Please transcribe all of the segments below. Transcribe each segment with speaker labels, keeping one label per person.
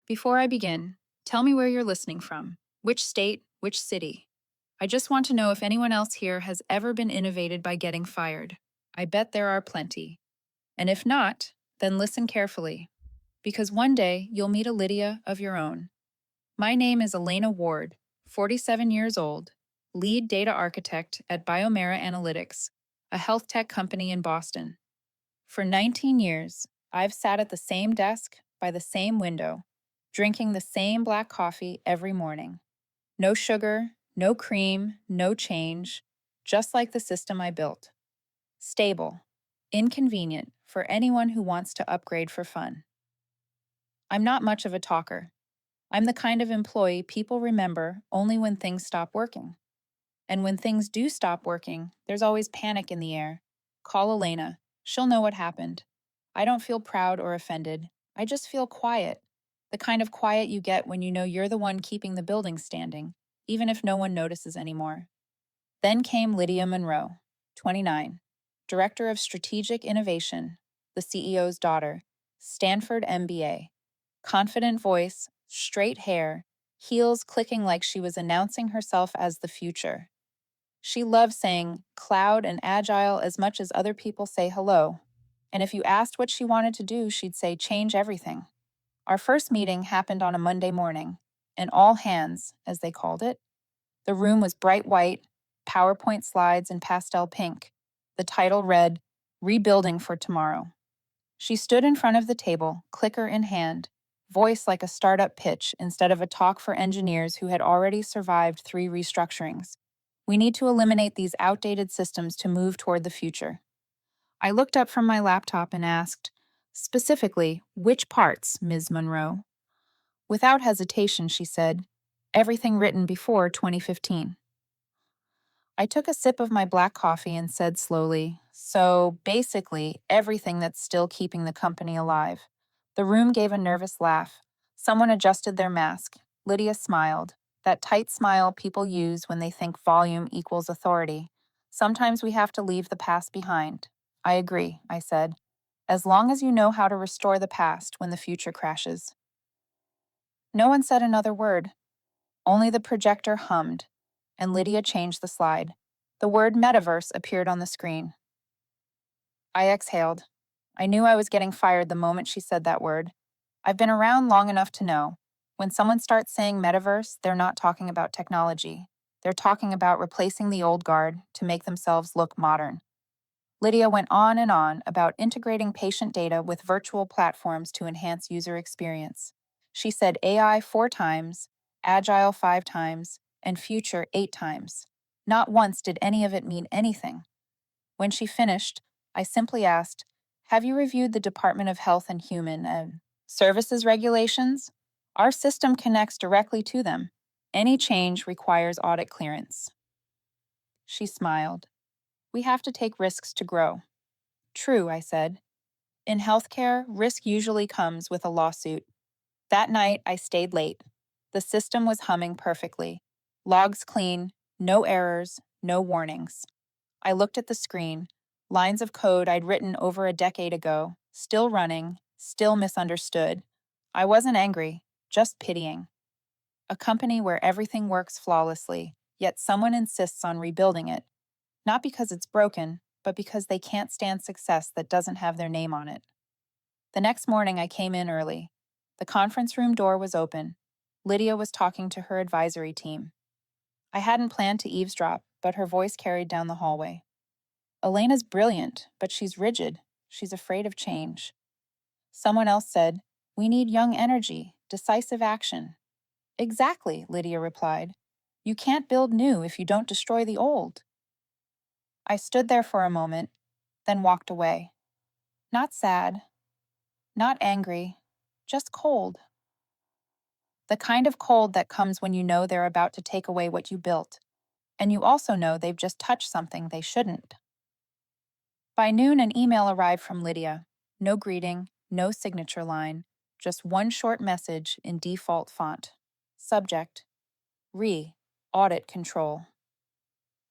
Speaker 1: Before I begin, tell me where you're listening from. Which state, which city? I just want to know if anyone else here has ever been innovated by getting fired. I bet there are plenty. And if not, then listen carefully, because one day you'll meet a Lydia of your own. My name is Elena Ward, 47 years old, lead data architect at Biomera Analytics, a health tech company in Boston. For 19 years, I've sat at the same desk by the same window, drinking the same black coffee every morning. No sugar, no cream, no change, just like the system I built. Stable, inconvenient for anyone who wants to upgrade for fun. I'm not much of a talker. I'm the kind of employee people remember only when things stop working. And when things do stop working, there's always panic in the air. Call Elena. She'll know what happened. I don't feel proud or offended. I just feel quiet. The kind of quiet you get when you know you're the one keeping the building standing, even if no one notices anymore. Then came Lydia Monroe, 29, Director of Strategic Innovation, the CEO's daughter, Stanford MBA. Confident voice, straight hair, heels clicking like she was announcing herself as the future. She loved saying cloud and agile as much as other people say hello. And if you asked what she wanted to do, she'd say change everything. Our first meeting happened on a Monday morning, and all hands, as they called it. The room was bright white, PowerPoint slides in pastel pink. The title read, Rebuilding for Tomorrow. She stood in front of the table, clicker in hand, voice like a startup pitch instead of a talk for engineers who had already survived 3 restructurings. We need to eliminate these outdated systems to move toward the future. I looked up from my laptop and asked, specifically, which parts, Ms. Monroe? Without hesitation, she said, everything written before 2015. I took a sip of my black coffee and said slowly, so basically, everything that's still keeping the company alive. The room gave a nervous laugh. Someone adjusted their mask. Lydia smiled, that tight smile people use when they think volume equals authority. Sometimes we have to leave the past behind. I agree, I said, as long as you know how to restore the past when the future crashes. No one said another word. Only the projector hummed, and Lydia changed the slide. The word metaverse appeared on the screen. I exhaled. I knew I was getting fired the moment she said that word. I've been around long enough to know, when someone starts saying metaverse, they're not talking about technology. They're talking about replacing the old guard to make themselves look modern. Lydia went on and on about integrating patient data with virtual platforms to enhance user experience. She said AI 4 times, Agile 5 times, and future 8 times. Not once did any of it mean anything. When she finished, I simply asked, have you reviewed the Department of Health and Human Services regulations? Our system connects directly to them. Any change requires audit clearance. She smiled. We have to take risks to grow. True, I said. In healthcare, risk usually comes with a lawsuit. That night, I stayed late. The system was humming perfectly. Logs clean, no errors, no warnings. I looked at the screen, lines of code I'd written over a decade ago, still running, still misunderstood. I wasn't angry, just pitying. A company where everything works flawlessly, yet someone insists on rebuilding it. Not because it's broken, but because they can't stand success that doesn't have their name on it. The next morning, I came in early. The conference room door was open. Lydia was talking to her advisory team. I hadn't planned to eavesdrop, but her voice carried down the hallway. Elena's brilliant, but she's rigid. She's afraid of change. Someone else said, we need young energy, decisive action. Exactly, Lydia replied. You can't build new if you don't destroy the old. I stood there for a moment, then walked away. Not sad, not angry, just cold. The kind of cold that comes when you know they're about to take away what you built, and you also know they've just touched something they shouldn't. By noon, an email arrived from Lydia. No greeting, no signature line, just one short message in default font. Subject: Audit Control.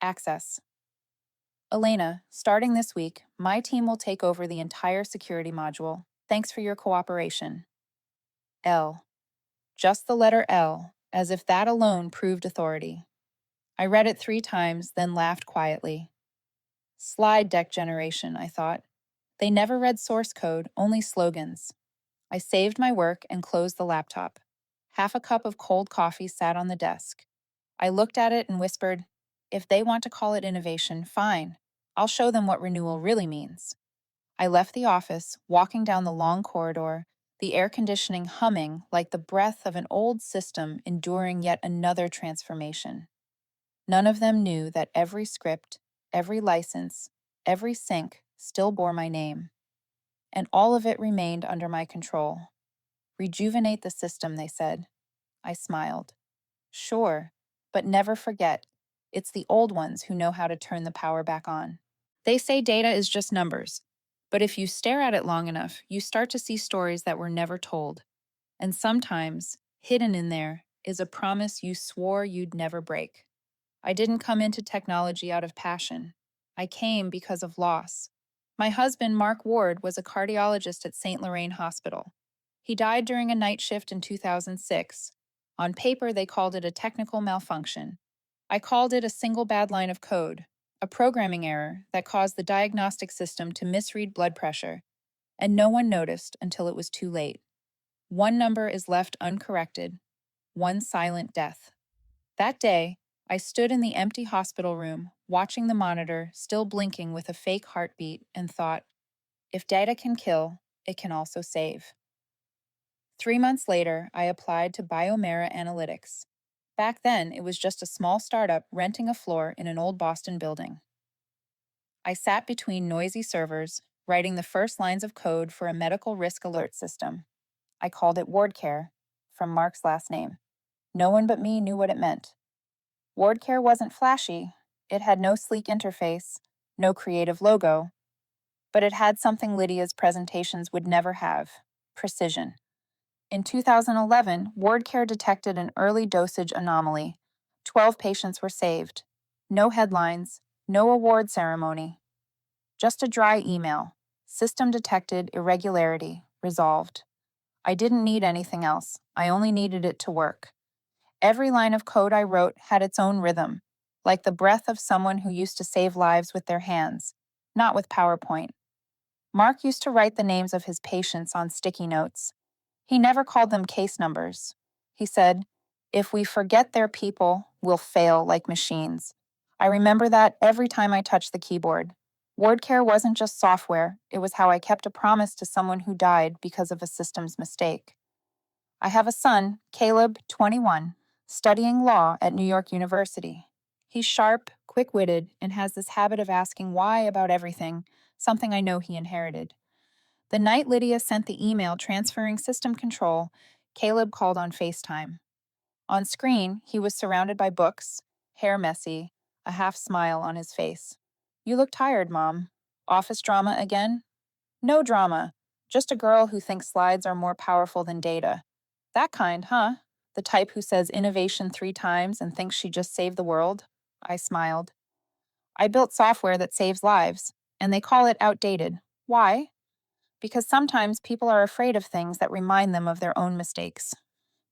Speaker 1: Access. Elena, starting this week, my team will take over the entire security module. Thanks for your cooperation. L. Just the letter L, as if that alone proved authority. I read it 3 times, then laughed quietly. Slide deck generation, I thought. They never read source code, only slogans. I saved my work and closed the laptop. Half a cup of cold coffee sat on the desk. I looked at it and whispered, if they want to call it innovation, fine. I'll show them what renewal really means. I left the office, walking down the long corridor, the air conditioning humming like the breath of an old system enduring yet another transformation. None of them knew that every script, every license, every sync still bore my name, and all of it remained under my control. Rejuvenate the system, they said. I smiled. Sure, but never forget, it's the old ones who know how to turn the power back on. They say data is just numbers, but if you stare at it long enough, you start to see stories that were never told. And sometimes, hidden in there, is a promise you swore you'd never break. I didn't come into technology out of passion. I came because of loss. My husband, Mark Ward, was a cardiologist at St. Lorraine Hospital. He died during a night shift in 2006. On paper, they called it a technical malfunction. I called it a single bad line of code, a programming error that caused the diagnostic system to misread blood pressure, and no one noticed until it was too late. One number is left uncorrected, one silent death. That day, I stood in the empty hospital room, watching the monitor still blinking with a fake heartbeat, and thought, if data can kill, it can also save. 3 months later, I applied to Biomera Analytics. Back then, it was just a small startup renting a floor in an old Boston building. I sat between noisy servers, writing the first lines of code for a medical risk alert system. I called it WardCare, from Mark's last name. No one but me knew what it meant. WardCare wasn't flashy. It had no sleek interface, no creative logo, but it had something Lydia's presentations would never have: precision. In 2011, WardCare detected an early dosage anomaly. 12 patients were saved. No headlines, no award ceremony. Just a dry email. System detected irregularity, resolved. I didn't need anything else. I only needed it to work. Every line of code I wrote had its own rhythm, like the breath of someone who used to save lives with their hands, not with PowerPoint. Mark used to write the names of his patients on sticky notes. He never called them case numbers. He said, if we forget their people, we'll fail like machines. I remember that every time I touched the keyboard. WardCare wasn't just software, it was how I kept a promise to someone who died because of a system's mistake. I have a son, Caleb, 21, studying law at New York University. He's sharp, quick-witted, and has this habit of asking why about everything, something I know he inherited. The night Lydia sent the email transferring system control, Caleb called on FaceTime. On screen, he was surrounded by books, hair messy, a half smile on his face. You look tired, Mom. Office drama again? No drama. Just a girl who thinks slides are more powerful than data. That kind, huh? The type who says innovation 3 times and thinks she just saved the world? I smiled. I built software that saves lives, and they call it outdated. Why? Because sometimes people are afraid of things that remind them of their own mistakes.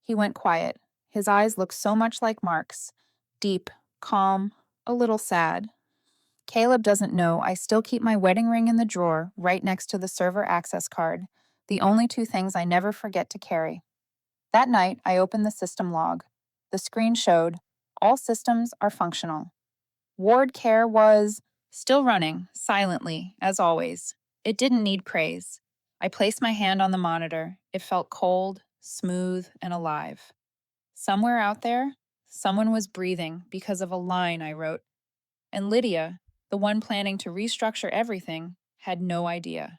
Speaker 1: He went quiet. His eyes looked so much like Mark's. Deep, calm, a little sad. Caleb doesn't know I still keep my wedding ring in the drawer right next to the server access card, the only 2 things I never forget to carry. That night, I opened the system log. The screen showed, all systems are functional. WardCare was still running, silently, as always. It didn't need praise. I placed my hand on the monitor. It felt cold, smooth, and alive. Somewhere out there, someone was breathing because of a line I wrote. And Lydia, the one planning to restructure everything, had no idea.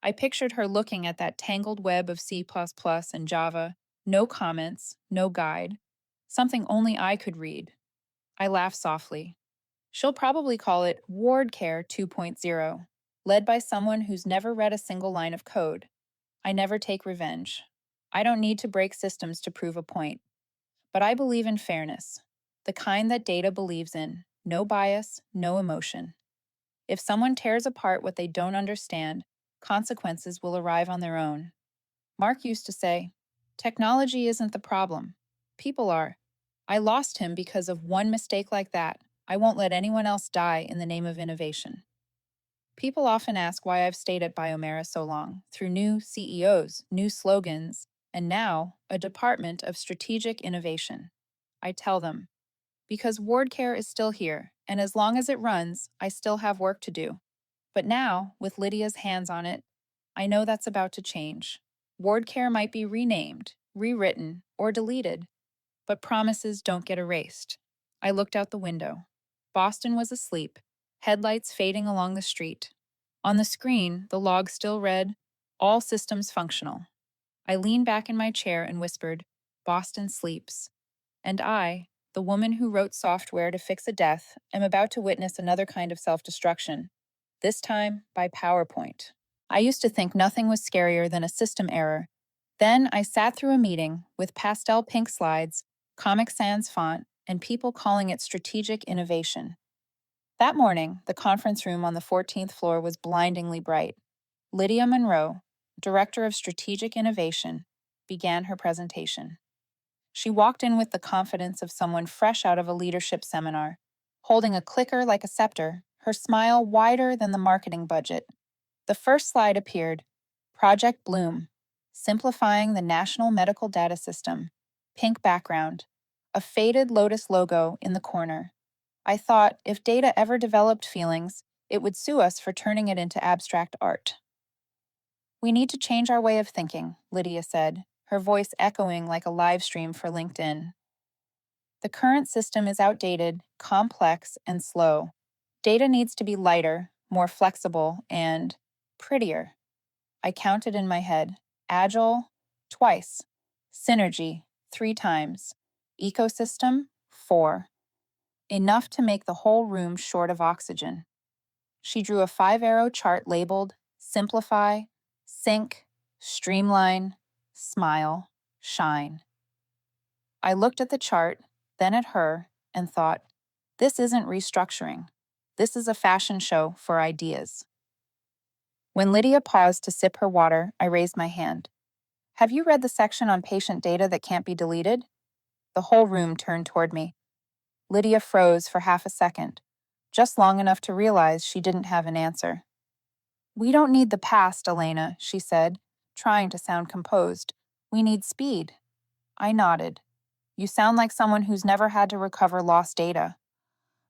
Speaker 1: I pictured her looking at that tangled web of C++ and Java, no comments, no guide, something only I could read. I laughed softly. She'll probably call it WardCare 2.0, led by someone who's never read a single line of code. I never take revenge. I don't need to break systems to prove a point. But I believe in fairness, the kind that data believes in, no bias, no emotion. If someone tears apart what they don't understand, consequences will arrive on their own. Mark used to say, Technology isn't the problem. People are. I lost him because of one mistake like that. I won't let anyone else die in the name of innovation. People often ask why I've stayed at Biomera so long, through new CEOs, new slogans, and now a department of strategic innovation. I tell them, because WardCare is still here, and as long as it runs, I still have work to do. But now, with Lydia's hands on it, I know that's about to change. WardCare might be renamed, rewritten, or deleted, but promises don't get erased. I looked out the window. Boston was asleep, headlights fading along the street. On the screen, the log still read, "All systems functional." I leaned back in my chair and whispered, "Boston sleeps." And I, the woman who wrote software to fix a death, am about to witness another kind of self destruction, this time by PowerPoint. I used to think nothing was scarier than a system error. Then I sat through a meeting with pastel pink slides, Comic Sans font, and people calling it strategic innovation. That morning, the conference room on the 14th floor was blindingly bright. Lydia Monroe, Director of Strategic Innovation, began her presentation. She walked in with the confidence of someone fresh out of a leadership seminar, holding a clicker like a scepter, her smile wider than the marketing budget. The first slide appeared, Project Bloom, simplifying the National Medical Data System, pink background, a faded lotus logo in the corner. I thought if data ever developed feelings, it would sue us for turning it into abstract art. We need to change our way of thinking, Lydia said, her voice echoing like a live stream for LinkedIn. The current system is outdated, complex, and slow. Data needs to be lighter, more flexible, and prettier. I counted in my head. Agile, twice. Synergy, 3 times. Ecosystem, 4. Enough to make the whole room short of oxygen. She drew a 5-arrow chart labeled Simplify, Sync, Streamline, Smile, Shine. I looked at the chart, then at her, and thought, this isn't restructuring. This is a fashion show for ideas. When Lydia paused to sip her water, I raised my hand. Have you read the section on patient data that can't be deleted? The whole room turned toward me. Lydia froze for half a second, just long enough to realize she didn't have an answer. We don't need the past, Elena, she said, trying to sound composed. We need speed. I nodded. You sound like someone who's never had to recover lost data.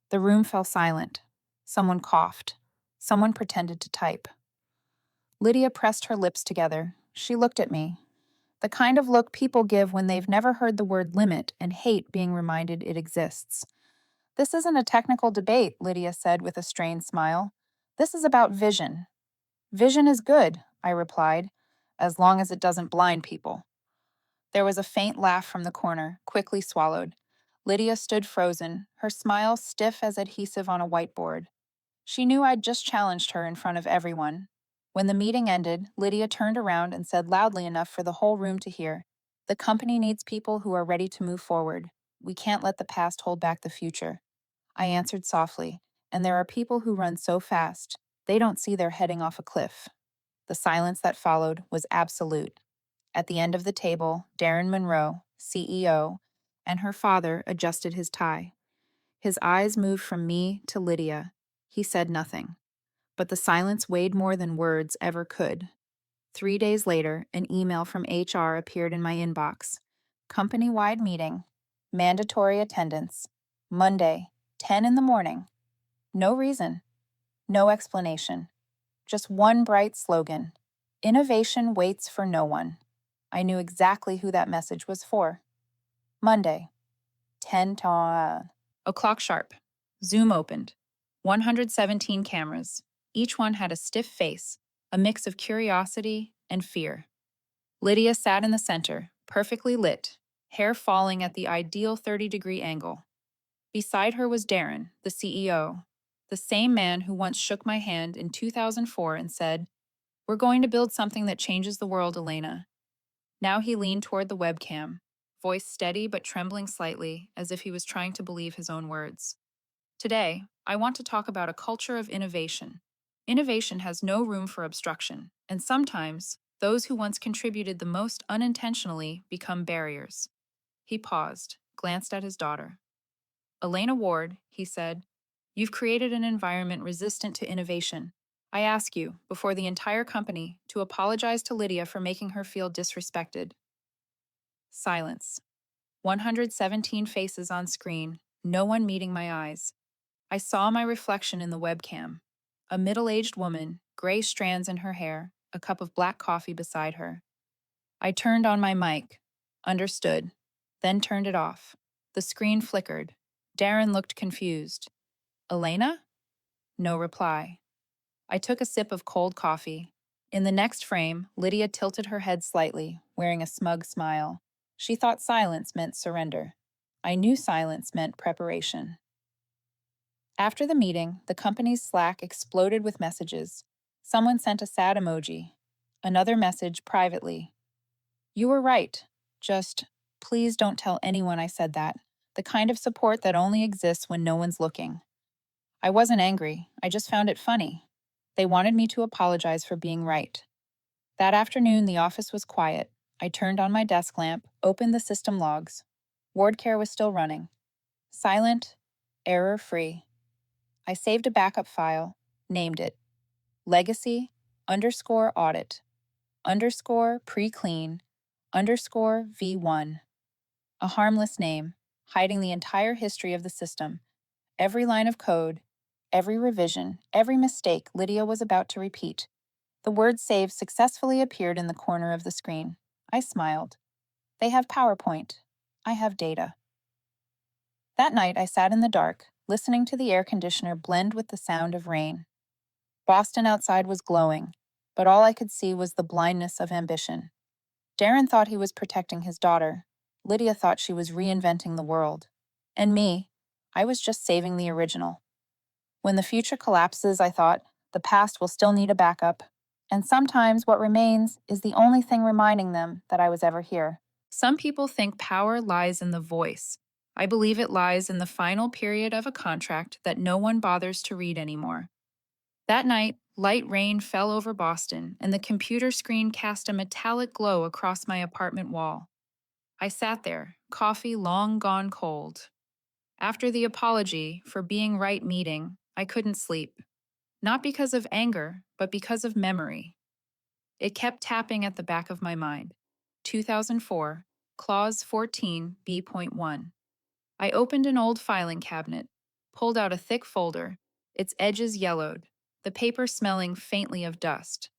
Speaker 1: The room fell silent. Someone coughed. Someone pretended to type. Lydia pressed her lips together. She looked at me. The kind of look people give when they've never heard the word limit and hate being reminded it exists. This isn't a technical debate, Lydia said with a strained smile. This is about vision. Vision is good, I replied, as long as it doesn't blind people. There was a faint laugh from the corner, quickly swallowed. Lydia stood frozen, her smile stiff as adhesive on a whiteboard. She knew I'd just challenged her in front of everyone. When the meeting ended, Lydia turned around and said loudly enough for the whole room to hear, "The company needs people who are ready to move forward. We can't let the past hold back the future." I answered softly, "And there are people who run so fast, they don't see they're heading off a cliff." The silence that followed was absolute. At the end of the table, Darren Monroe, CEO, and her father adjusted his tie. His eyes moved from me to Lydia. He said nothing. But the silence weighed more than words ever could. 3 days later, an email from HR appeared in my inbox. Company-wide meeting. Mandatory attendance. Monday, 10 in the morning. No reason. No explanation. Just one bright slogan. Innovation waits for no one. I knew exactly who that message was for. Monday, 10 o'clock sharp. Zoom opened. 117 cameras. Each one had a stiff face, a mix of curiosity and fear. Lydia sat in the center, perfectly lit, hair falling at the ideal 30-degree angle. Beside her was Darren, the CEO, the same man who once shook my hand in 2004 and said, "We're going to build something that changes the world, Elena." Now he leaned toward the webcam, voice steady but trembling slightly, as if he was trying to believe his own words. Today, I want to talk about a culture of innovation. Innovation has no room for obstruction, and sometimes Those who once contributed the most unintentionally become barriers. He paused, glanced at his daughter. Elena Ward, he said, you've created an environment resistant to innovation. I ask you, before the entire company, to apologize to Lydia for making her feel disrespected. Silence. 117 faces on screen, no one meeting my eyes. I saw my reflection in the webcam. A middle-aged woman, gray strands in her hair, a cup of black coffee beside her. I turned on my mic, understood, then turned it off. The screen flickered. Darren looked confused. Elena? No reply. I took a sip of cold coffee. In the next frame, Lydia tilted her head slightly, wearing a smug smile. She thought silence meant surrender. I knew silence meant preparation. After the meeting, the company's Slack exploded with messages. Someone sent a sad emoji. Another message privately. You were right. Just, please don't tell anyone I said that. The kind of support that only exists when no one's looking. I wasn't angry. I just found it funny. They wanted me to apologize for being right. That afternoon, the office was quiet. I turned on my desk lamp, opened the system logs. WardCare was still running. Silent, error-free. I saved a backup file, named it legacy underscore audit underscore pre-clean underscore V1. A harmless name, hiding the entire history of the system, every line of code, every revision, every mistake Lydia was about to repeat. The word save successfully appeared in the corner of the screen. I smiled. They have PowerPoint. I have data. That night, I sat in the dark, listening to the air conditioner blend with the sound of rain. Boston outside was glowing, but all I could see was the blindness of ambition. Darren thought he was protecting his daughter. Lydia thought she was reinventing the world. And me, I was just saving the original. When the future collapses, I thought, the past will still need a backup. And sometimes what remains is the only thing reminding them that I was ever here. Some people think power lies in the voice. I believe it lies in the final period of a contract that no one bothers to read anymore. That night, light rain fell over Boston, and the computer screen cast a metallic glow across my apartment wall. I sat there, coffee long gone cold. After the apology for being right meeting, I couldn't sleep. Not because of anger, but because of memory. It kept tapping at the back of my mind. 2004, Clause 14, B.1. I opened an old filing cabinet, pulled out a thick folder, its edges yellowed, the paper smelling faintly of dust.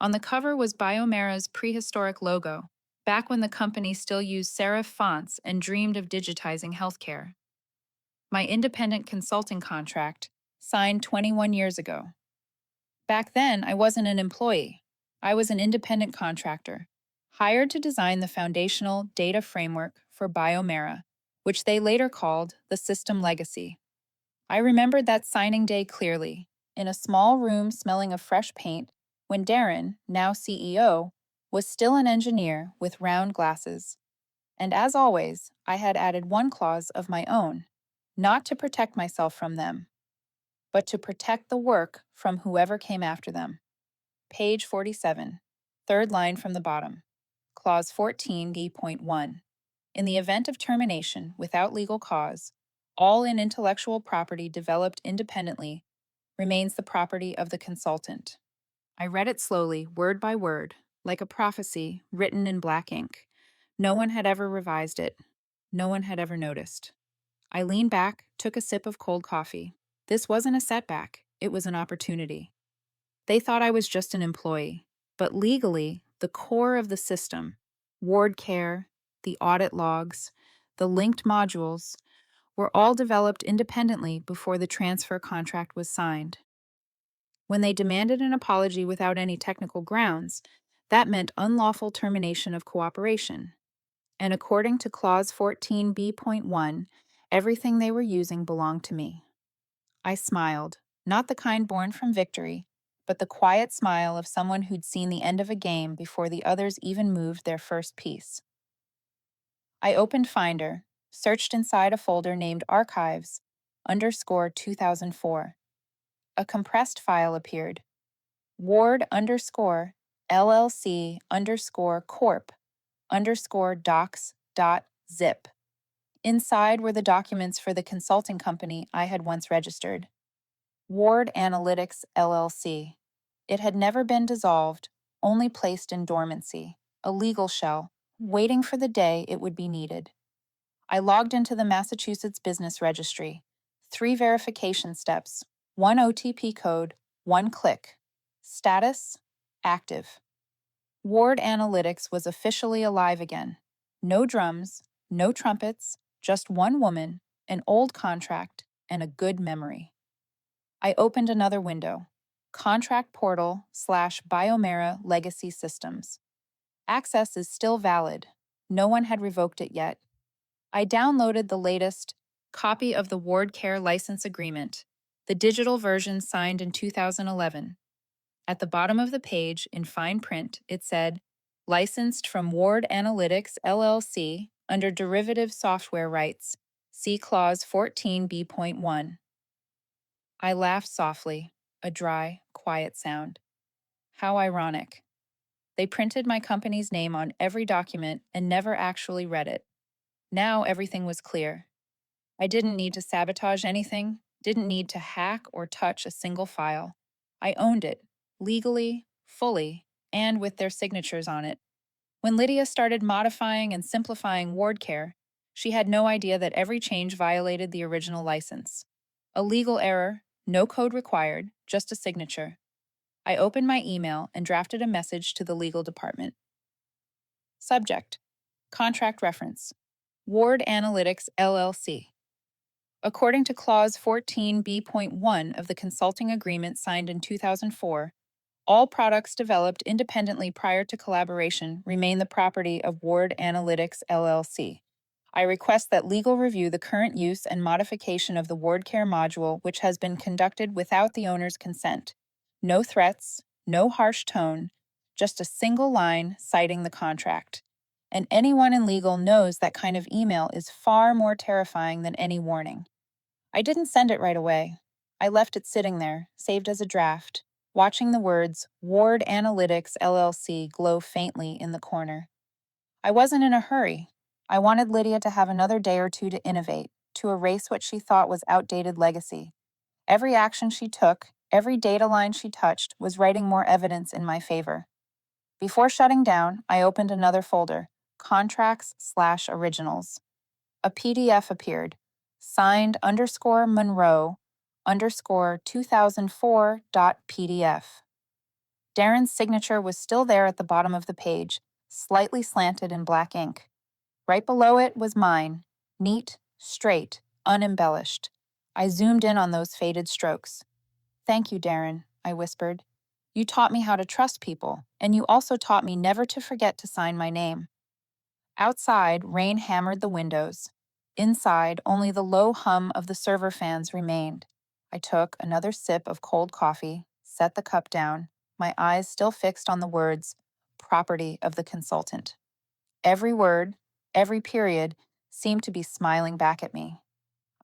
Speaker 1: On the cover was Biomera's prehistoric logo, back when the company still used serif fonts and dreamed of digitizing healthcare. My independent consulting contract, signed 21 years ago. Back then, I wasn't an employee. I was an independent contractor, hired to design the foundational data framework for Biomera, which they later called the System Legacy. I remembered that signing day clearly, in a small room smelling of fresh paint, when Darren, now CEO, was still an engineer with round glasses. And as always, I had added one clause of my own, not to protect myself from them, but to protect the work from whoever came after them. Page 47, third line from the bottom. Clause 14D.1. In the event of termination without legal cause, all intellectual property developed independently remains the property of the consultant. I read it slowly, word by word, like a prophecy written in black ink. No one had ever revised it. No one had ever noticed. I leaned back, took a sip of cold coffee. This wasn't a setback, it was an opportunity. They thought I was just an employee, but legally, the core of the system, WardCare, the audit logs, the linked modules, were all developed independently before the transfer contract was signed. When they demanded an apology without any technical grounds, that meant unlawful termination of cooperation. And according to Clause 14B.1, everything they were using belonged to me. I smiled, not the kind born from victory, but the quiet smile of someone who'd seen the end of a game before the others even moved their first piece. I opened Finder, searched inside a folder named Archives, underscore 2004. A compressed file appeared. Ward underscore LLC underscore corp underscore docs dot zip. Inside were the documents for the consulting company I had once registered. Ward Analytics LLC. It had never been dissolved, only placed in dormancy, a legal shell, waiting for the day it would be needed. I logged into the Massachusetts Business Registry. 3 verification steps, 1 OTP code, 1 click. Status: active. Ward Analytics was officially alive again. No drums, no trumpets, just one woman, an old contract, and a good memory. I opened another window. Contract portal / Biomera Legacy Systems. Access is still valid. No one had revoked it yet. I downloaded the latest copy of the WardCare license agreement, the digital version signed in 2011. At the bottom of the page, in fine print, it said, licensed from Ward Analytics LLC under derivative software rights. See Clause 14b.1. I laughed softly, a dry, quiet sound. How ironic. They printed my company's name on every document and never actually read it. Now everything was clear. I didn't need to sabotage anything, didn't need to hack or touch a single file. I owned it, legally, fully, and with their signatures on it. When Lydia started modifying and simplifying WardCare, she had no idea that every change violated the original license. A legal error, no code required, just a signature. I opened my email and drafted a message to the legal department. Subject: Contract reference. Ward Analytics LLC. According to Clause 14b.1 of the consulting agreement signed in 2004, all products developed independently prior to collaboration remain the property of Ward Analytics LLC. I request that legal review the current use and modification of the WardCare module, which has been conducted without the owner's consent. No threats, no harsh tone, just a single line citing the contract. And anyone in legal knows that kind of email is far more terrifying than any warning. I didn't send it right away. I left it sitting there, saved as a draft, watching the words Ward Analytics LLC glow faintly in the corner. I wasn't in a hurry. I wanted Lydia to have another day or two to innovate, to erase what she thought was outdated legacy. Every action she took, every data line she touched, was writing more evidence in my favor. Before shutting down, I opened another folder, Contracts / Originals. A PDF appeared, signed _Monroe _ 2004.pdf. Darren's signature was still there at the bottom of the page, slightly slanted in black ink. Right below it was mine, neat, straight, unembellished. I zoomed in on those faded strokes. Thank you, Darren, I whispered. You taught me how to trust people, and you also taught me never to forget to sign my name. Outside, rain hammered the windows. Inside, only the low hum of the server fans remained. I took another sip of cold coffee, set the cup down, my eyes still fixed on the words, property of the consultant. Every word, every period, seemed to be smiling back at me.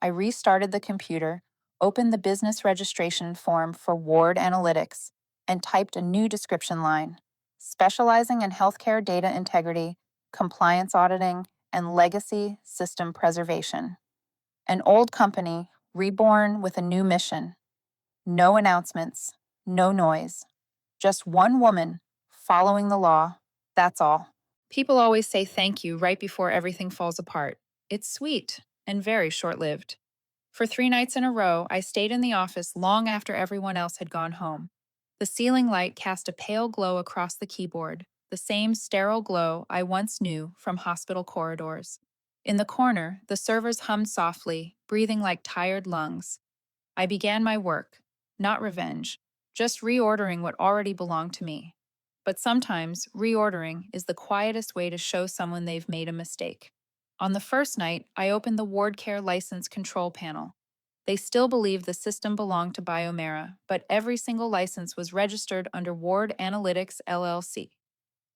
Speaker 1: I restarted the computer, opened the business registration form for Ward Analytics, and typed a new description line. Specializing in healthcare data integrity, compliance auditing, and legacy system preservation. An old company, reborn with a new mission. No announcements, no noise. Just one woman, following the law, that's all. People always say thank you right before everything falls apart. It's sweet and very short-lived. For 3 nights in a row, I stayed in the office long after everyone else had gone home. The ceiling light cast a pale glow across the keyboard, the same sterile glow I once knew from hospital corridors. In the corner, the servers hummed softly, breathing like tired lungs. I began my work, not revenge, just reordering what already belonged to me. But sometimes, reordering is the quietest way to show someone they've made a mistake. On the first night, I opened the WardCare license control panel. They still believed the system belonged to Biomera, but every single license was registered under Ward Analytics LLC.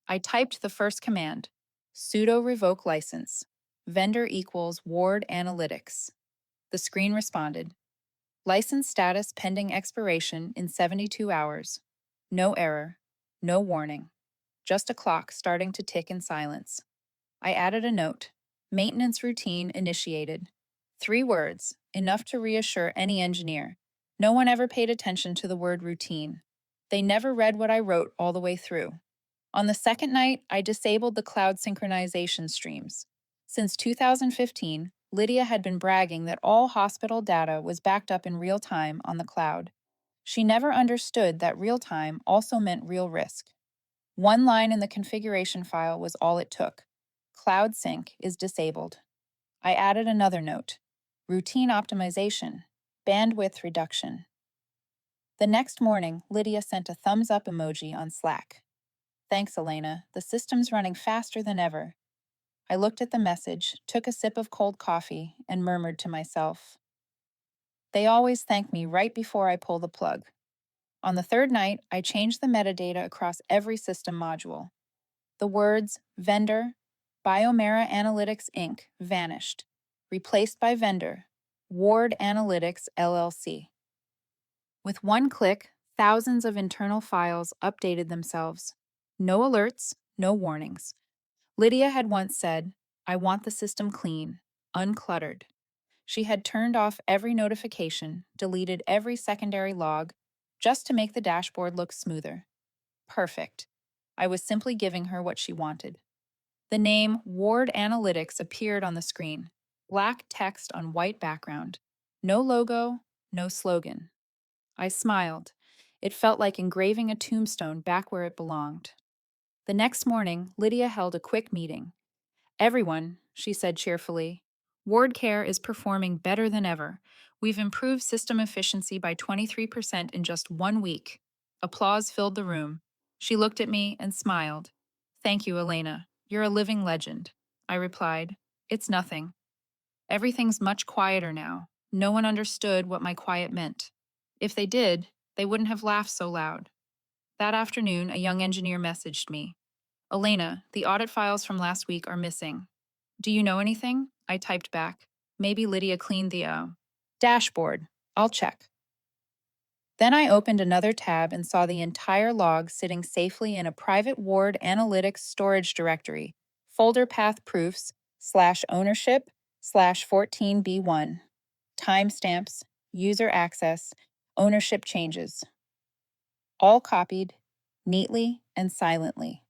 Speaker 1: I typed the first command, sudo revoke license, vendor equals Ward Analytics. The screen responded, license status pending expiration in 72 hours. No error, no warning. just a clock starting to tick in silence. I added a note. Maintenance routine initiated. 3 words, enough to reassure any engineer. No one ever paid attention to the word routine. They never read what I wrote all the way through. On the second night, I disabled the cloud synchronization streams. Since 2015, Lydia had been bragging that all hospital data was backed up in real time on the cloud. She never understood that real time also meant real risk. One line in the configuration file was all it took. Cloud sync is disabled. I added another note. Routine optimization. Bandwidth reduction. The next morning, Lydia sent a thumbs up emoji on Slack. Thanks, Elena. The system's running faster than ever. I looked at the message, took a sip of cold coffee, and murmured to myself. They always thank me right before I pull the plug. On the third night, I changed the metadata across every system module. The words vendor, Biomera Analytics Inc. vanished, replaced by vendor, Ward Analytics LLC. With one click, thousands of internal files updated themselves. No alerts, no warnings. Lydia had once said, I want the system clean, uncluttered. She had turned off every notification, deleted every secondary log, just to make the dashboard look smoother. Perfect. I was simply giving her what she wanted. The name Ward Analytics appeared on the screen, black text on white background. No logo, no slogan. I smiled. It felt like engraving a tombstone back where it belonged. The next morning, Lydia held a quick meeting. Everyone, she said cheerfully, WardCare is performing better than ever. We've improved system efficiency by 23% in just 1 week. Applause filled the room. She looked at me and smiled. Thank you, Elena. You're a living legend. I replied, It's nothing. Everything's much quieter now. No one understood what my quiet meant. If they did, they wouldn't have laughed so loud. That afternoon, a young engineer messaged me. Elena, the audit files from last week are missing. Do you know anything? I typed back. Maybe Lydia cleaned the dashboard. I'll check. Then I opened another tab and saw the entire log sitting safely in a private Ward Analytics storage directory, folder path proofs, /ownership, /14b1, timestamps, user access, ownership changes. All copied, neatly and silently.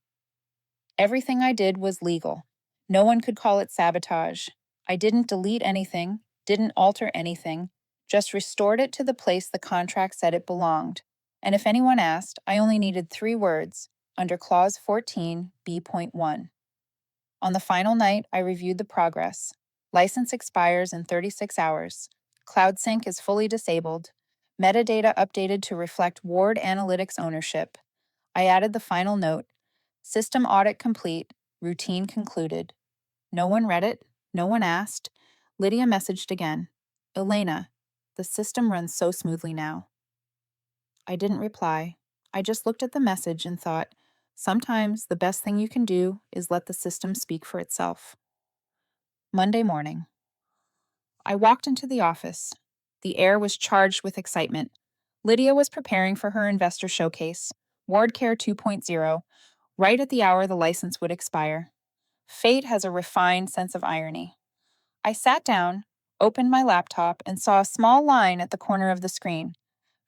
Speaker 1: Everything I did was legal. No one could call it sabotage. I didn't delete anything, didn't alter anything, just restored it to the place the contract said it belonged. And if anyone asked, I only needed 3 words, under Clause 14, B.1. On the final night, I reviewed the progress. License expires in 36 hours. Cloud Sync is fully disabled. Metadata updated to reflect Ward Analytics ownership. I added the final note. System audit complete. Routine concluded. No one read it. No one asked. Lydia messaged again. Elena, the system runs so smoothly now. I didn't reply. I just looked at the message and thought, sometimes the best thing you can do is let the system speak for itself. Monday morning. I walked into the office. The air was charged with excitement. Lydia was preparing for her investor showcase, WardCare 2.0, right at the hour the license would expire. Fate has a refined sense of irony. I sat down, opened my laptop, and saw a small line at the corner of the screen.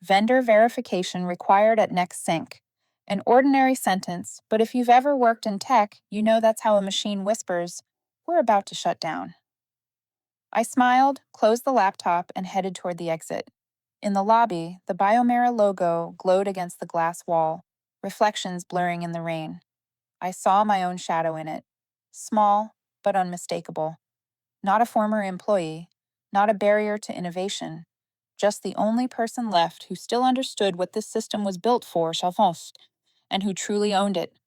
Speaker 1: Vendor verification required at next sync. An ordinary sentence, but if you've ever worked in tech, you know that's how a machine whispers, "We're about to shut down." I smiled, closed the laptop, and headed toward the exit. In the lobby, the Biomera logo glowed against the glass wall, reflections blurring in the rain. I saw my own shadow in it. Small, but unmistakable. Not a former employee, not a barrier to innovation, just the only person left who still understood what this system was built for, Chalfons, and who truly owned it.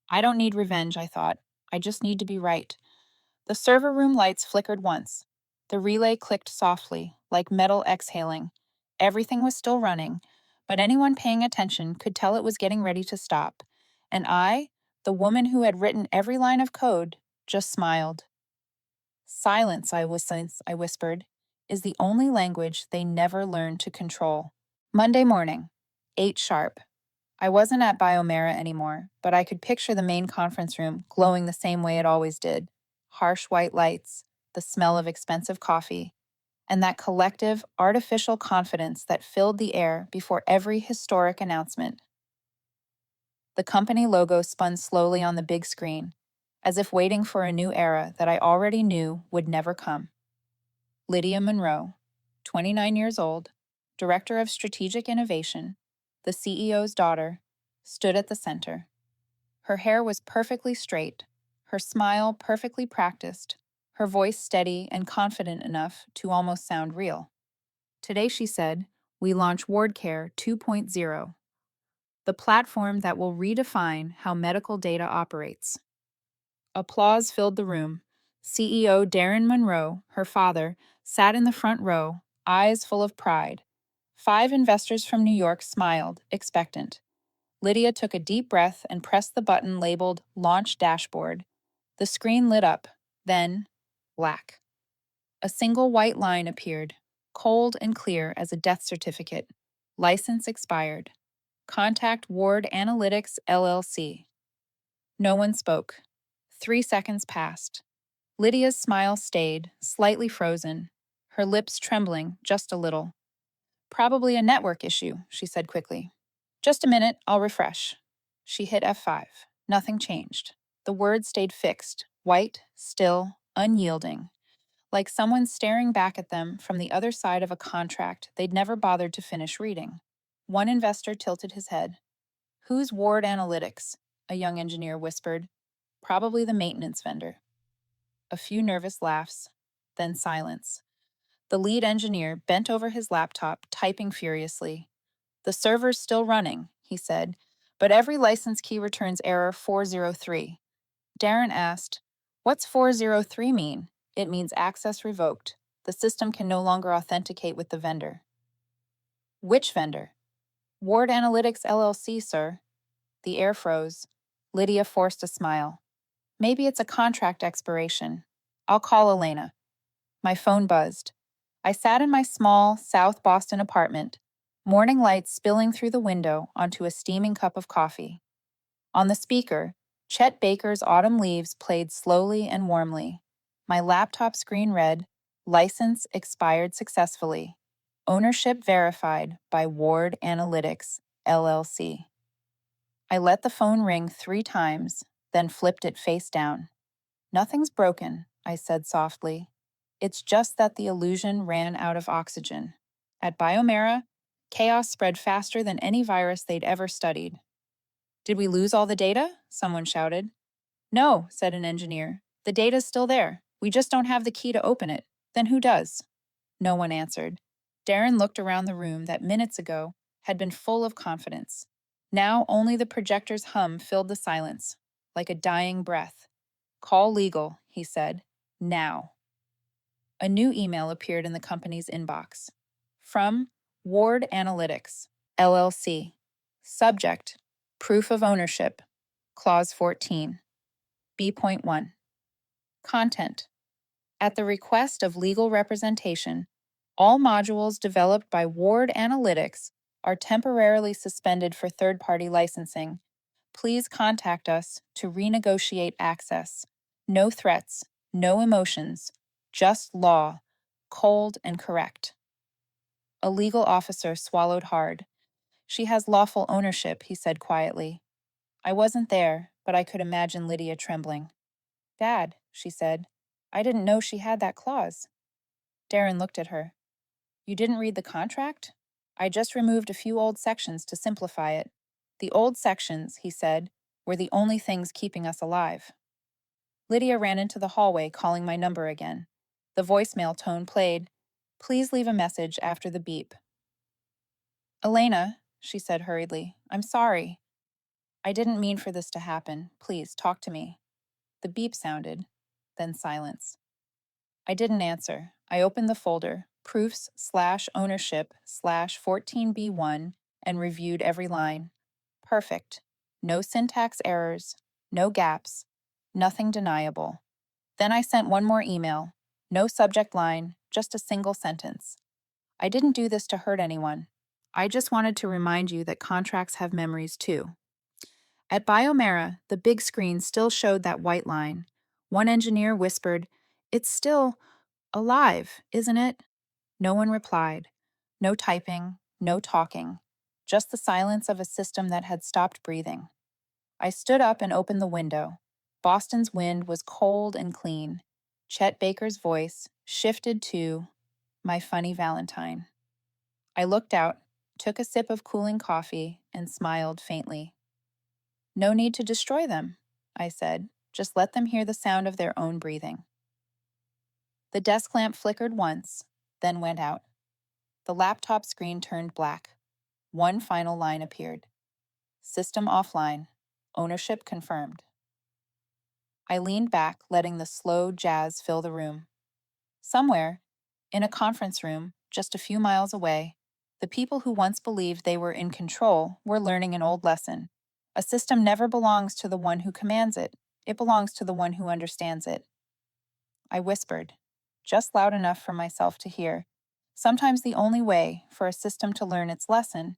Speaker 1: I don't need revenge, I thought. I just need to be right. The server room lights flickered once. The relay clicked softly, like metal exhaling. Everything was still running, but anyone paying attention could tell it was getting ready to stop. And I, the woman who had written every line of code, just smiled. Silence, I whispered, is the only language they never learned to control. Monday morning, 8 sharp. I wasn't at Biomera anymore, but I could picture the main conference room glowing the same way it always did. Harsh white lights, the smell of expensive coffee, and that collective, artificial confidence that filled the air before every historic announcement. The company logo spun slowly on the big screen, as if waiting for a new era that I already knew would never come. Lydia Monroe, 29 years old, Director of Strategic Innovation, the CEO's daughter, stood at the center. Her hair was perfectly straight, her smile perfectly practiced, her voice steady and confident enough to almost sound real. Today, she said, we launch WardCare 2.0, the platform that will redefine how medical data operates. Applause filled the room. CEO Darren Monroe, her father, sat in the front row, eyes full of pride. 5 investors from New York smiled, expectant. Lydia took a deep breath and pressed the button labeled Launch Dashboard. The screen lit up, then black. A single white line appeared, cold and clear as a death certificate. License expired. Contact Ward Analytics, LLC. No one spoke. 3 seconds passed. Lydia's smile stayed, slightly frozen, her lips trembling just a little. Probably a network issue, she said quickly. Just a minute, I'll refresh. She hit F5. Nothing changed. The words stayed fixed, white, still, unyielding, like someone staring back at them from the other side of a contract they'd never bothered to finish reading. One investor tilted his head. Who's Ward Analytics? A young engineer whispered. Probably the maintenance vendor. A few nervous laughs, then silence. The lead engineer bent over his laptop, typing furiously. The server's still running, he said, but every license key returns error 403. Darren asked, What's 403 mean? It means access revoked. The system can no longer authenticate with the vendor. Which vendor? Ward Analytics LLC, sir. The air froze. Lydia forced a smile. Maybe it's a contract expiration. I'll call Elena. My phone buzzed. I sat in my small South Boston apartment, morning light spilling through the window onto a steaming cup of coffee. On the speaker, Chet Baker's Autumn Leaves played slowly and warmly. My laptop screen read, License expired successfully. Ownership verified by Ward Analytics, LLC. I let the phone ring 3 times, then flipped it face down. Nothing's broken, I said softly. It's just that the illusion ran out of oxygen. At Biomera, chaos spread faster than any virus they'd ever studied. Did we lose all the data? Someone shouted. No, said an engineer. The data's still there. We just don't have the key to open it. Then who does? No one answered. Darren looked around the room that minutes ago had been full of confidence. Now only the projector's hum filled the silence, like a dying breath. Call legal, he said. Now. A new email appeared in the company's inbox. From Ward Analytics, LLC. Subject, Proof of Ownership, Clause 14. B.1. Content. At the request of legal representation, all modules developed by Ward Analytics are temporarily suspended for third-party licensing. Please contact us to renegotiate access. No threats, no emotions, just law, cold and correct. A legal officer swallowed hard. She has lawful ownership, he said quietly. I wasn't there, but I could imagine Lydia trembling. Dad, she said, I didn't know she had that clause. Darren looked at her. You didn't read the contract? I just removed a few old sections to simplify it. The old sections, he said, were the only things keeping us alive. Lydia ran into the hallway, calling my number again. The voicemail tone played. Please leave a message after the beep. Elena, she said hurriedly, I'm sorry. I didn't mean for this to happen. Please, talk to me. The beep sounded, then silence. I didn't answer. I opened the folder, proofs/ownership/14B1, and reviewed every line. Perfect. No syntax errors, no gaps, nothing deniable. Then I sent one more email. No subject line, just a single sentence. I didn't do this to hurt anyone. I just wanted to remind you that contracts have memories too. At Biomera, the big screen still showed that white line. One engineer whispered, "It's still alive, isn't it?" No one replied. No typing, no talking, just the silence of a system that had stopped breathing. I stood up and opened the window. Boston's wind was cold and clean. Chet Baker's voice shifted to "My Funny Valentine." I looked out, took a sip of cooling coffee, and smiled faintly. "No need to destroy them," I said. "Just let them hear the sound of their own breathing." The desk lamp flickered once, then went out. The laptop screen turned black. One final line appeared. "System offline. Ownership confirmed." I leaned back, letting the slow jazz fill the room. Somewhere, in a conference room just a few miles away, the people who once believed they were in control were learning an old lesson. A system never belongs to the one who commands it. It belongs to the one who understands it. I whispered, just loud enough for myself to hear. Sometimes the only way for a system to learn its lesson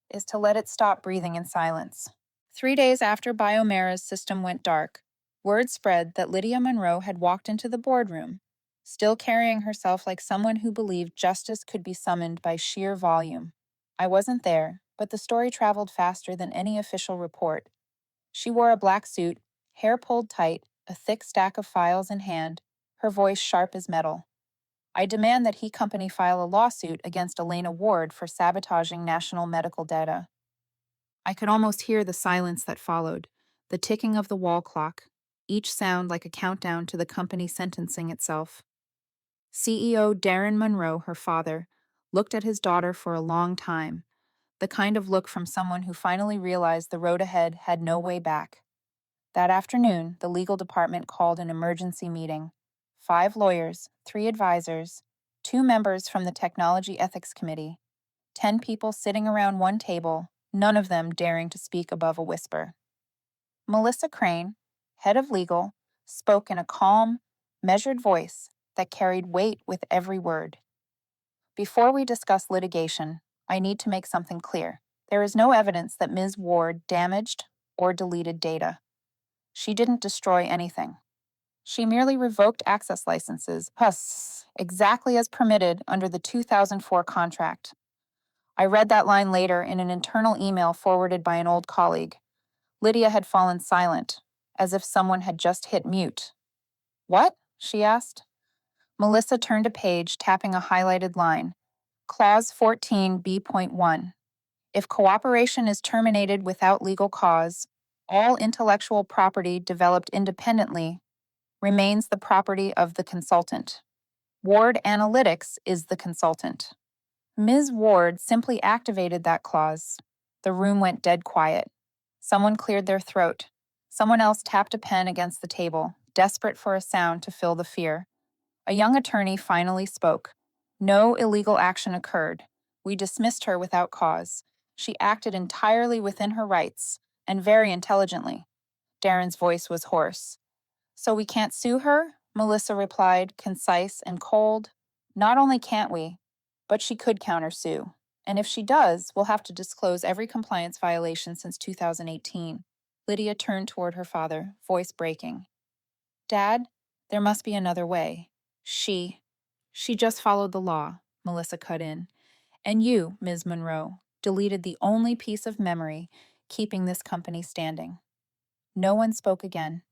Speaker 1: is to let it stop breathing in silence. 3 days after Biomera's system went dark, word spread that Lydia Monroe had walked into the boardroom, still carrying herself like someone who believed justice could be summoned by sheer volume. I wasn't there, but the story traveled faster than any official report. She wore a black suit, hair pulled tight, a thick stack of files in hand, her voice sharp as metal. "I demand that he company file a lawsuit against Elena Ward for sabotaging national medical data." I could almost hear the silence that followed, the ticking of the wall clock, each sound like a countdown to the company sentencing itself. CEO Darren Monroe, her father, looked at his daughter for a long time, the kind of look from someone who finally realized the road ahead had no way back. That afternoon, the legal department called an emergency meeting. 5 lawyers, 3 advisors, 2 members from the Technology Ethics Committee, 10 people sitting around one table, none of them daring to speak above a whisper. Melissa Crane, head of legal, spoke in a calm, measured voice that carried weight with every word. "Before we discuss litigation, I need to make something clear. There is no evidence that Ms. Ward damaged or deleted data. She didn't destroy anything. She merely revoked access licenses, exactly as permitted under the 2004 contract. I read that line later in an internal email forwarded by an old colleague. Lydia had fallen silent, as if someone had just hit mute. "What?" she asked. Melissa turned a page, tapping a highlighted line. Clause 14b.1. If cooperation is terminated without legal cause, all intellectual property developed independently remains the property of the consultant. Ward Analytics is the consultant. Ms. Ward simply activated that clause. The room went dead quiet. Someone cleared their throat. Someone else tapped a pen against the table, desperate for a sound to fill the fear. A young attorney finally spoke. "No illegal action occurred. We dismissed her without cause. She acted entirely within her rights, and very intelligently." Darren's voice was hoarse. "So we can't sue her?" Melissa replied, concise and cold. "Not only can't we, but she could countersue. And if she does, we'll have to disclose every compliance violation since 2018. Lydia turned toward her father, voice breaking. "Dad, there must be another way." She just followed the law," Melissa cut in. "And you, Ms. Monroe, deleted the only piece of memory keeping this company standing." No one spoke again.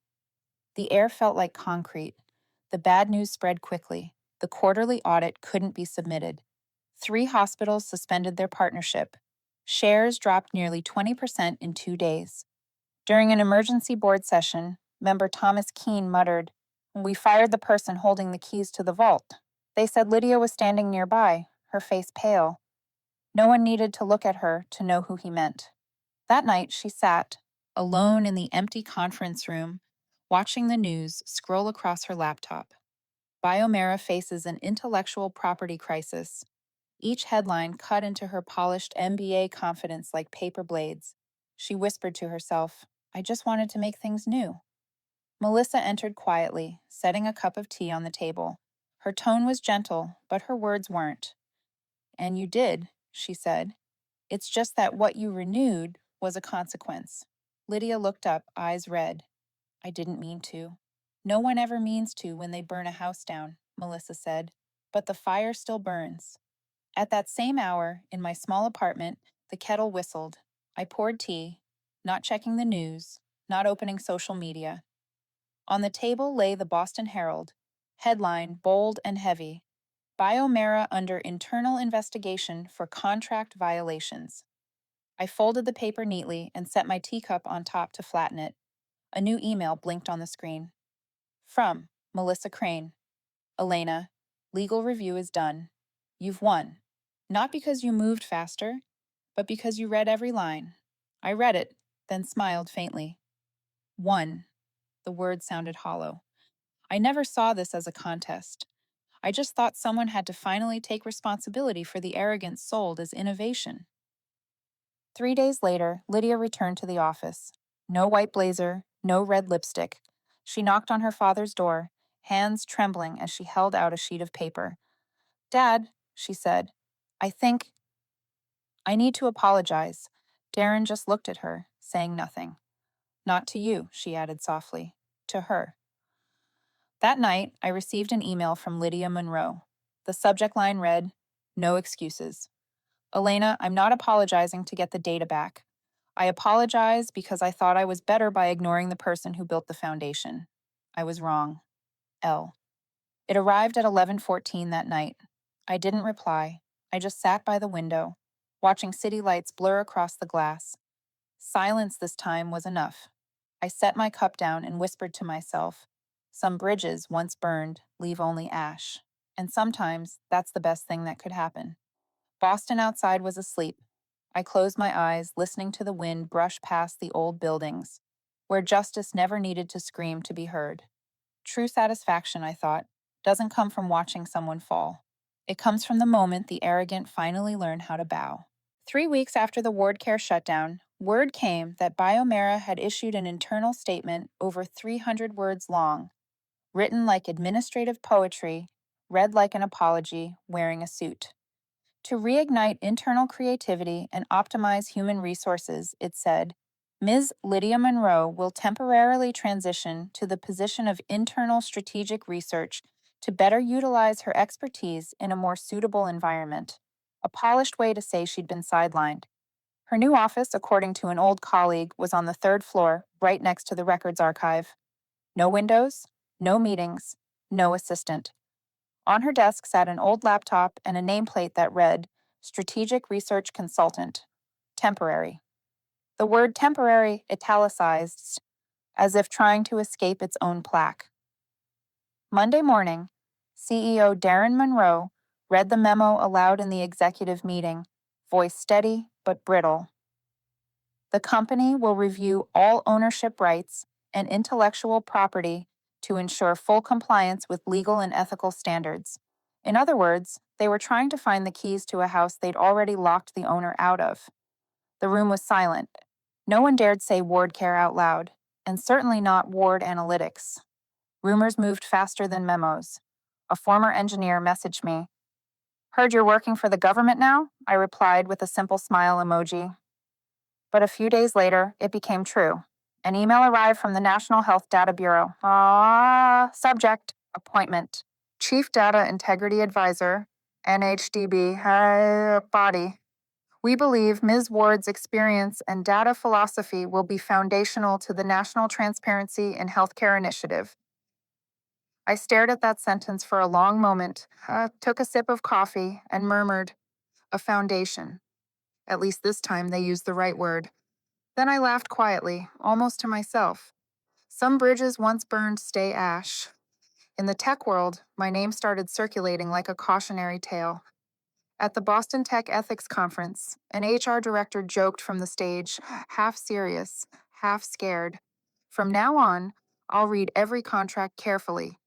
Speaker 1: The air felt like concrete. The bad news spread quickly. The quarterly audit couldn't be submitted. 3 hospitals suspended their partnership. Shares dropped nearly 20% in 2 days. During an emergency board session, member Thomas Keene muttered, "We fired the person holding the keys to the vault." They said Lydia was standing nearby, her face pale. No one needed to look at her to know who he meant. That night, she sat, alone in the empty conference room, watching the news scroll across her laptop. Biomera faces an intellectual property crisis. Each headline cut into her polished MBA confidence like paper blades. She whispered to herself, "I just wanted to make things new." Melissa entered quietly, setting a cup of tea on the table. Her tone was gentle, but her words weren't. "And you did," she said. It's just that what you renewed was a consequence. Lydia looked up, eyes red. I didn't mean to. No one ever means to when they burn a house down, Melissa said. But the fire still burns. At that same hour, in my small apartment, the kettle whistled. I poured tea, not checking the news, not opening social media. On the table lay the Boston Herald, headline bold and heavy: Biomera under internal investigation for contract violations. I folded the paper neatly and set my teacup on top to flatten it. A new email blinked on the screen. From Melissa Crane. Elena, legal review is done. You've won. Not because you moved faster, but because you read every line. I read it, then smiled faintly. Won. The word sounded hollow. I never saw this as a contest. I just thought someone had to finally take responsibility for the arrogance sold as innovation. 3 days later, Lydia returned to the office. No white blazer, no red lipstick. She knocked on her father's door, hands trembling as she held out a sheet of paper. Dad, she said, I need to apologize. Darren just looked at her, saying nothing. Not to you, she added softly. To her. That night, I received an email from Lydia Monroe. The subject line read, No excuses. Elena, I'm not apologizing to get the data back. I apologize because I thought I was better by ignoring the person who built the foundation. I was wrong. L. It arrived at 11:14 that night. I didn't reply. I just sat by the window, watching city lights blur across the glass. Silence this time was enough. I set my cup down and whispered to myself, some bridges once burned leave only ash. And sometimes that's the best thing that could happen. Boston outside was asleep. I closed my eyes, listening to the wind brush past the old buildings, where justice never needed to scream to be heard. True satisfaction, I thought, doesn't come from watching someone fall. It comes from the moment the arrogant finally learn how to bow. 3 weeks after the WardCare shutdown, word came that Biomera had issued an internal statement over 300 words long, written like administrative poetry, read like an apology, wearing a suit. To reignite internal creativity and optimize human resources, it said, Ms. Lydia Monroe will temporarily transition to the position of internal strategic research to better utilize her expertise in a more suitable environment. A polished way to say she'd been sidelined. Her new office, according to an old colleague, was on the third floor, right next to the records archive. No windows, no meetings, no assistant. On her desk sat an old laptop and a nameplate that read, Strategic Research Consultant. Temporary. The word temporary italicized, as if trying to escape its own plaque. Monday morning, CEO Darren Monroe read the memo aloud in the executive meeting, voice steady but brittle. The company will review all ownership rights and intellectual property to ensure full compliance with legal and ethical standards. In other words, they were trying to find the keys to a house they'd already locked the owner out of. The room was silent. No one dared say WardCare out loud, and certainly not Ward Analytics. Rumors moved faster than memos. A former engineer messaged me. Heard you're working for the government now? I replied with a simple smile emoji. But a few days later, it became true. An email arrived from the National Health Data Bureau. Subject, appointment. Chief Data Integrity Advisor, NHDB, body. We believe Ms. Ward's experience and data philosophy will be foundational to the National Transparency in Healthcare Initiative. I stared at that sentence for a long moment, took a sip of coffee, and murmured, a foundation. At least this time they used the right word. Then I laughed quietly, almost to myself. Some bridges once burned stay ash. In the tech world, my name started circulating like a cautionary tale. At the Boston Tech Ethics Conference, an HR director joked from the stage, half serious, half scared. From now on, I'll read every contract carefully.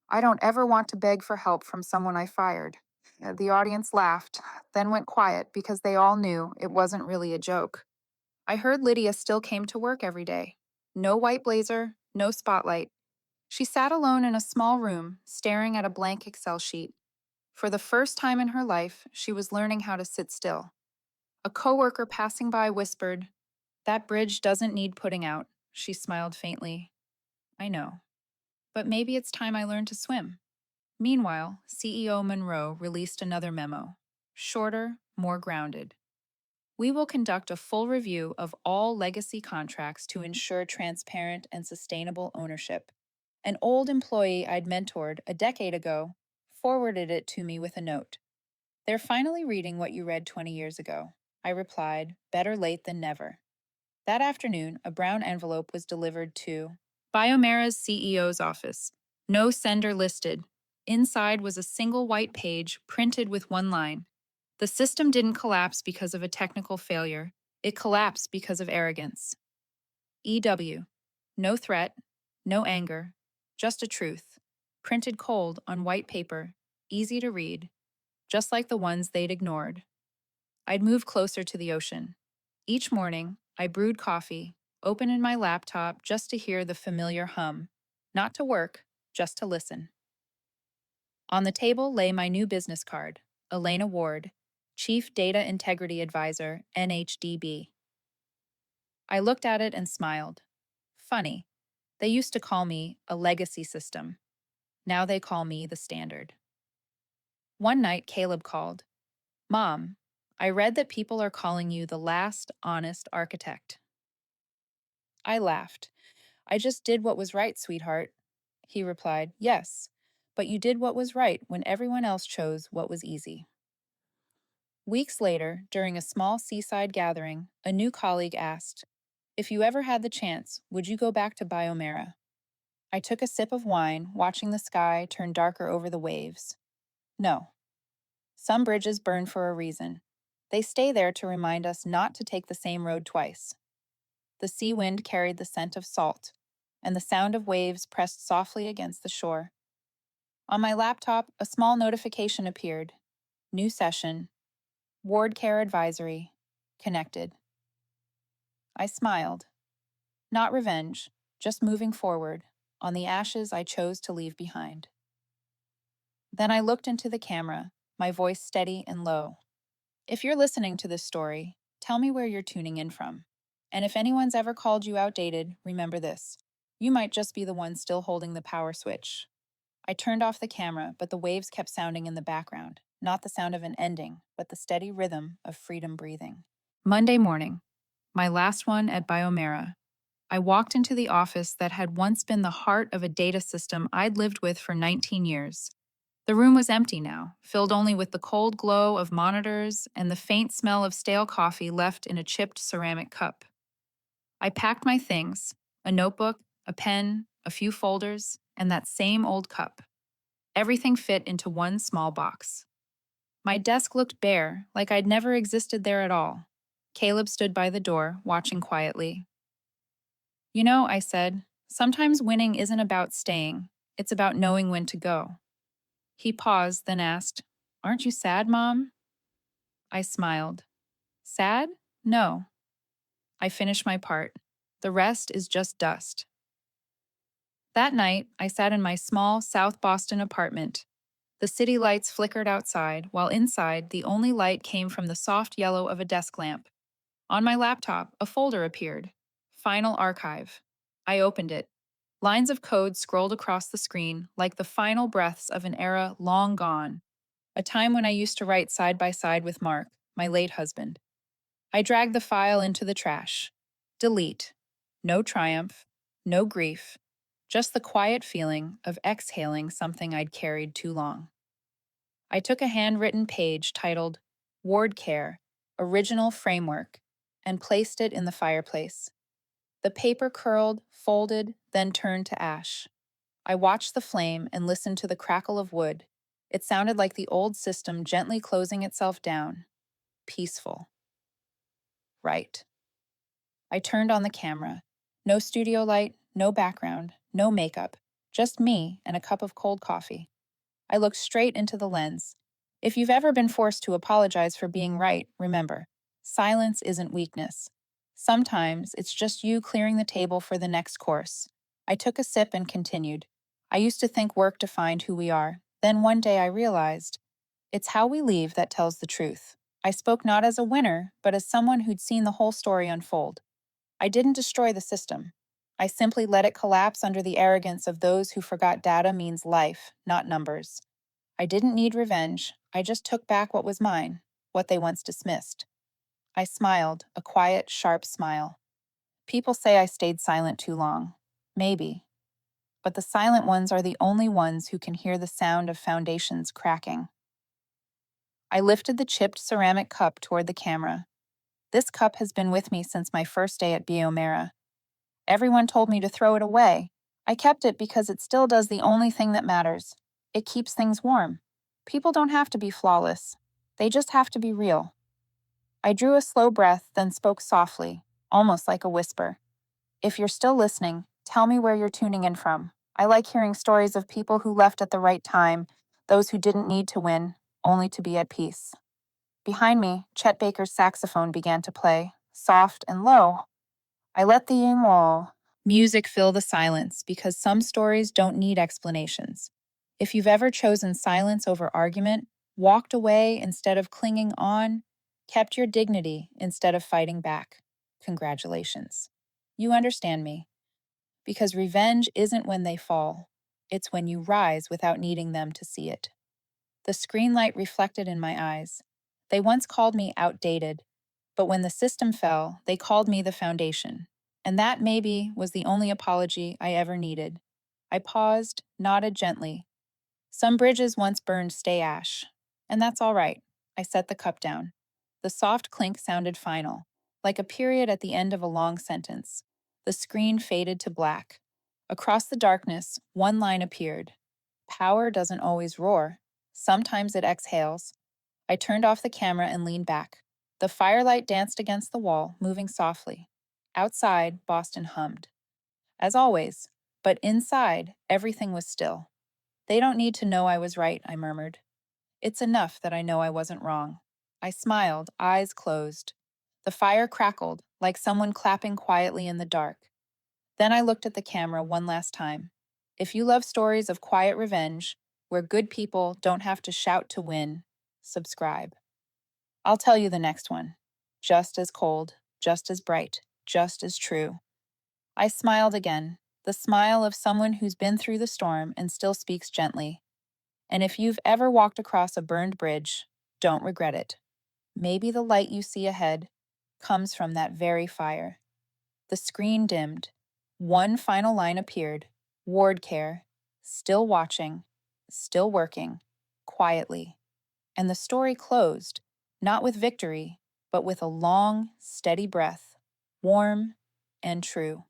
Speaker 1: I don't ever want to beg for help from someone I fired. The audience laughed, then went quiet because they all knew it wasn't really a joke. I heard Lydia still came to work every day. No white blazer, no spotlight. She sat alone in a small room, staring at a blank Excel sheet. For the first time in her life, she was learning how to sit still. A coworker passing by whispered, "That bridge doesn't need putting out." She smiled faintly. I know. But maybe it's time I learned to swim. Meanwhile, CEO Monroe released another memo. Shorter, more grounded. We will conduct a full review of all legacy contracts to ensure transparent and sustainable ownership. An old employee I'd mentored a decade ago forwarded it to me with a note. "They're finally reading what you read 20 years ago." I replied, "Better late than never." That afternoon, a brown envelope was delivered to Biomera's CEO's office. No sender listed. Inside was a single white page printed with one line. The system didn't collapse because of a technical failure. It collapsed because of arrogance. EW. No threat, no anger, just a truth. Printed cold on white paper, easy to read, just like the ones they'd ignored. I'd move closer to the ocean. Each morning, I brewed coffee, opened my laptop just to hear the familiar hum. Not to work, just to listen. On the table lay my new business card, Elena Ward, Chief Data Integrity Advisor, NHDB. I looked at it and smiled. Funny, they used to call me a legacy system. Now they call me the standard. One night, Caleb called. "Mom, I read that people are calling you the last honest architect." I laughed. "I just did what was right, sweetheart." He replied, "Yes, but you did what was right when everyone else chose what was easy." Weeks later, during a small seaside gathering, a new colleague asked, "If you ever had the chance, would you go back to Biomera?" I took a sip of wine, watching the sky turn darker over the waves. No. Some bridges burn for a reason. They stay there to remind us not to take the same road twice. The sea wind carried the scent of salt, and the sound of waves pressed softly against the shore. On my laptop, a small notification appeared. New session. WardCare advisory. Connected. I smiled. Not revenge, just moving forward, on the ashes I chose to leave behind. Then I looked into the camera, my voice steady and low. If you're listening to this story, tell me where you're tuning in from. And if anyone's ever called you outdated, remember this. You might just be the one still holding the power switch. I turned off the camera, but the waves kept sounding in the background, not the sound of an ending, but the steady rhythm of freedom breathing. Monday morning, my last one at Biomera. I walked into the office that had once been the heart of a data system I'd lived with for 19 years. The room was empty now, filled only with the cold glow of monitors and the faint smell of stale coffee left in a chipped ceramic cup. I packed my things, a notebook, a pen, a few folders, and that same old cup. Everything fit into one small box. My desk looked bare, like I'd never existed there at all. Caleb stood by the door, watching quietly. "You know," I said, "sometimes winning isn't about staying, it's about knowing when to go." He paused, then asked, "Aren't you sad, Mom?" I smiled. "Sad? No." I finished my part. The rest is just dust. That night, I sat in my small South Boston apartment. The city lights flickered outside, while inside, the only light came from the soft yellow of a desk lamp. On my laptop, a folder appeared. Final Archive. I opened it. Lines of code scrolled across the screen like the final breaths of an era long gone, a time when I used to write side by side with Mark, my late husband. I dragged the file into the trash. Delete. No triumph, no grief, just the quiet feeling of exhaling something I'd carried too long. I took a handwritten page titled WardCare, Original Framework, and placed it in the fireplace. The paper curled, folded, then turned to ash. I watched the flame and listened to the crackle of wood. It sounded like the old system gently closing itself down. Peaceful. Right. I turned on the camera. No studio light, no background, no makeup, just me and a cup of cold coffee. I looked straight into the lens. If you've ever been forced to apologize for being right, remember, silence isn't weakness. Sometimes it's just you clearing the table for the next course. I took a sip and continued. I used to think work defined who we are. Then one day I realized it's how we leave that tells the truth. I spoke not as a winner, but as someone who'd seen the whole story unfold. I didn't destroy the system. I simply let it collapse under the arrogance of those who forgot data means life, not numbers. I didn't need revenge. I just took back what was mine, what they once dismissed. I smiled, a quiet, sharp smile. People say I stayed silent too long. Maybe. But the silent ones are the only ones who can hear the sound of foundations cracking. I lifted the chipped ceramic cup toward the camera. This cup has been with me since my first day at Biomera. Everyone told me to throw it away. I kept it because it still does the only thing that matters. It keeps things warm. People don't have to be flawless. They just have to be real. I drew a slow breath, then spoke softly, almost like a whisper. If you're still listening, tell me where you're tuning in from. I like hearing stories of people who left at the right time, those who didn't need to win, only to be at peace. Behind me, Chet Baker's saxophone began to play, soft and low. I let the wall music fill the silence because some stories don't need explanations. If you've ever chosen silence over argument, walked away instead of clinging on, kept your dignity instead of fighting back, congratulations. You understand me. Because revenge isn't when they fall, it's when you rise without needing them to see it. The screen light reflected in my eyes. They once called me outdated, but when the system fell, they called me the foundation. And that maybe was the only apology I ever needed. I paused, nodded gently. Some bridges once burned stay ash. And that's all right. I set the cup down. The soft clink sounded final, like a period at the end of a long sentence. The screen faded to black. Across the darkness, one line appeared. Power doesn't always roar. Sometimes it exhales. I turned off the camera and leaned back. The firelight danced against the wall, moving softly. Outside, Boston hummed. As always, but inside, everything was still. They don't need to know I was right, I murmured. It's enough that I know I wasn't wrong. I smiled, eyes closed. The fire crackled, like someone clapping quietly in the dark. Then I looked at the camera one last time. If you love stories of quiet revenge, where good people don't have to shout to win, subscribe. I'll tell you the next one. Just as cold, just as bright, just as true. I smiled again, the smile of someone who's been through the storm and still speaks gently. And if you've ever walked across a burned bridge, don't regret it. Maybe the light you see ahead comes from that very fire. The screen dimmed. One final line appeared. WardCare. Still watching. Still working. Quietly. And the story closed, not with victory, but with a long, steady breath. Warm and true.